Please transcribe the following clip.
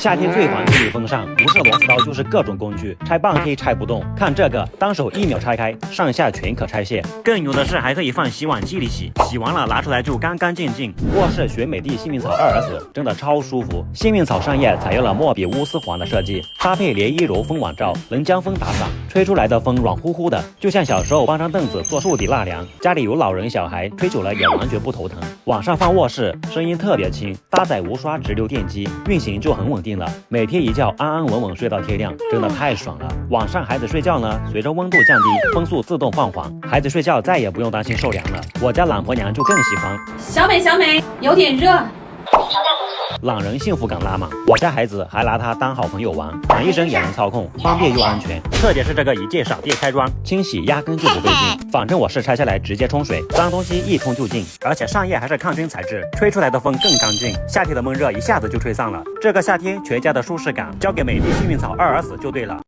夏天最烦气密封上，不是螺丝刀就是各种工具，拆半天拆不动。看这个，单手1秒拆开，上下全可拆卸。更牛的是还可以放洗碗机里洗，洗完了拿出来就干干净净。卧室选美的幸运草 2S， 真的超舒服。幸运草上叶采用了莫比乌斯环的设计，搭配连衣柔风网罩，能将风打散，吹出来的风软乎乎的，就像小时候搬张凳子做树底纳凉。家里有老人小孩，吹久了也完全不头疼。晚上放卧室，声音特别轻，搭载无刷直流电机，运行就很稳定了。每天一觉安安稳稳睡到天亮，真的太爽了。晚上孩子睡觉呢，随着温度降低，风速自动放缓，孩子睡觉再也不用担心受凉了。我家懒婆娘就更喜欢。小美，有点热。懒人幸福感拉满，我家孩子还拿它当好朋友玩，喊一声也能操控，方便又安全。特点是这个一键扫地开关，清洗压根就不费劲。反正我是拆下来直接冲水，脏东西一冲就净，而且上叶还是抗菌材质，吹出来的风更干净，夏天的闷热一下子就吹散了。这个夏天全家的舒适感交给美的幸运草 2S 就对了。